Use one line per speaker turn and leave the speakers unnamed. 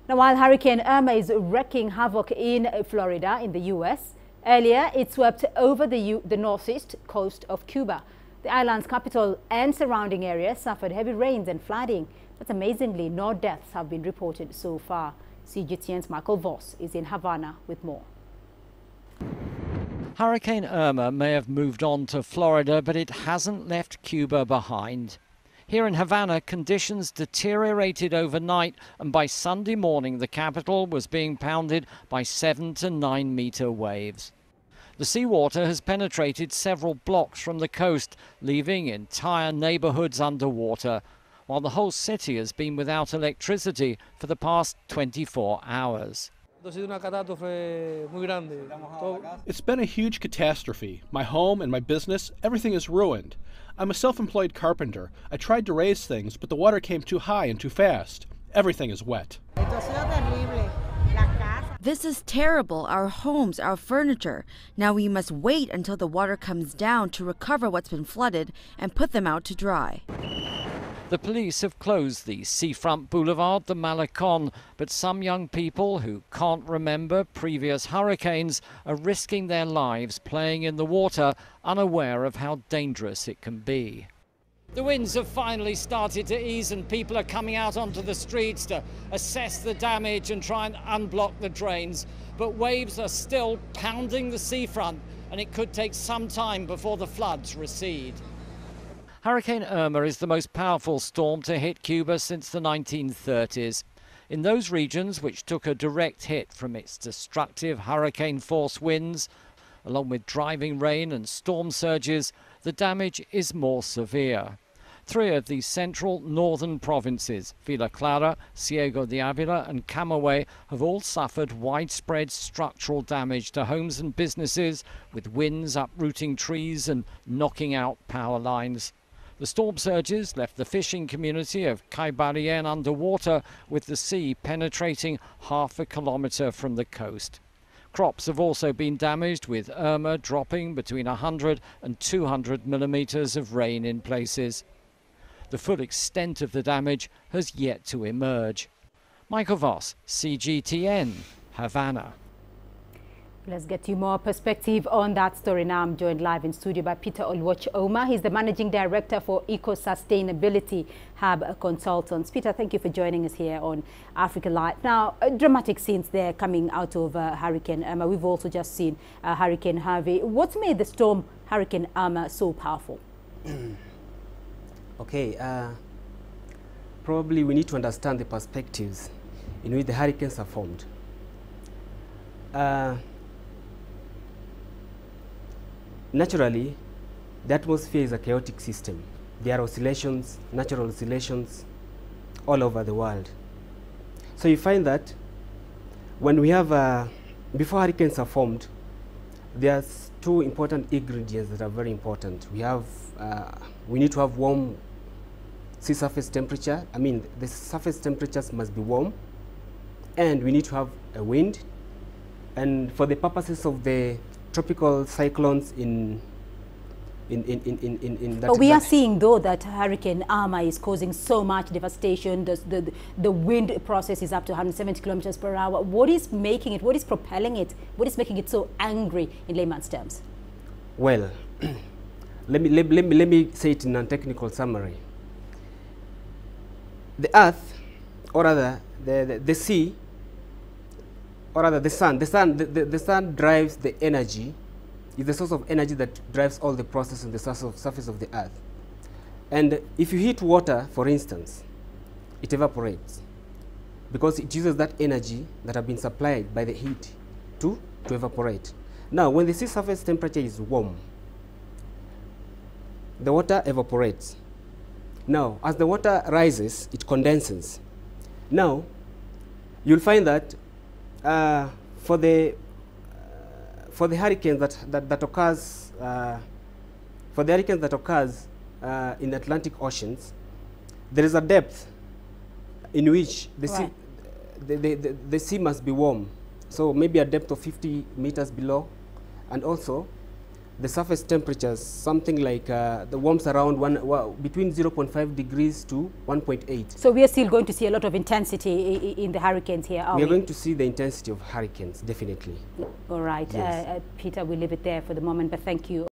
Now, while Hurricane Irma is wreaking havoc in Florida in the U.S., earlier it swept over the northeast coast of Cuba. The island's capital and surrounding areas suffered heavy rains and flooding, but amazingly, no deaths have been reported so far. CGTN's Michael Voss is in Havana with more.
Hurricane Irma may have moved on to Florida, but it hasn't left Cuba behind. Here in Havana, conditions deteriorated overnight, and by Sunday morning, the capital was being pounded by 7 to 9 meter waves. The seawater has penetrated several blocks from the coast, leaving entire neighborhoods underwater, while the whole city has been without electricity for the past 24 hours.
It's been a huge catastrophe. My home and my business, everything is ruined. I'm a self-employed carpenter. I tried to raise things, but the water came too high and too fast. Everything is wet.
This is terrible. Our homes, our furniture. Now we must wait until the water comes down to recover what's been flooded and put them out to dry.
The police have closed the seafront boulevard, the Malecon, but some young people who can't remember previous hurricanes are risking their lives playing in the water, unaware of how dangerous it can be. The winds have finally started to ease and people are coming out onto the streets to assess the damage and try and unblock the drains. But waves are still pounding the seafront and it could take some time before the floods recede. Hurricane Irma is the most powerful storm to hit Cuba since the 1930s. In those regions which took a direct hit from its destructive hurricane-force winds, along with driving rain and storm surges, the damage is more severe. 3 of the central northern provinces, Villa Clara, Ciego de Avila and Camagüey, have all suffered widespread structural damage to homes and businesses, with winds uprooting trees and knocking out power lines. The storm surges left the fishing community of Caibarien underwater, with the sea penetrating half a kilometre from the coast. Crops have also been damaged, with Irma dropping between 100 and 200 millimetres of rain in places. The full extent of the damage has yet to emerge. Michael Voss, CGTN, Havana.
Let's get you more perspective on that story now. I'm joined live in studio by Peter Oluwachioma. He's the Managing Director for Eco-Sustainability Hub Consultants. Peter, thank you for joining us here on Africa Live. Now, dramatic scenes there coming out of Hurricane Irma. We've also just seen Hurricane Harvey. What's made the storm Hurricane Irma so powerful?
Okay, probably we need to understand the perspectives in which the hurricanes are formed. Naturally, the atmosphere is a chaotic system. There are oscillations, natural oscillations, all over the world. So you find that when we have, before hurricanes are formed, there's 2 important ingredients that are very important. We need to have warm sea surface temperature. I mean, the surface temperatures must be warm, and we need to have a wind. And for the purposes of the tropical cyclones in that.
But we are seeing, though, that Hurricane Irma is causing so much devastation. The wind process is up to 170 kilometers per hour. What is making it, what is propelling it, what is making it so angry in layman's terms?
Well, let me say it in a technical summary. The earth, or rather the sea, or rather the sun drives the energy, is the source of energy that drives all the process on the surface of the earth. And if you heat water, for instance, it evaporates because it uses that energy that have been supplied by the heat to evaporate. Now, when the sea surface temperature is warm, the water evaporates. Now, as the water rises, it condenses. Now, you'll find that for the hurricane that occurs in the Atlantic Oceans, there is a depth in which the sea must be warm. So maybe a depth of 50 meters below, and also the surface temperatures, something like the warms around between 0.5 degrees to 1.8.
So we are still going to see a lot of intensity in the hurricanes here, are we?
We are going to see the intensity of hurricanes, definitely.
All right.
Yes.
Peter, we'll leave it there for the moment, but thank you.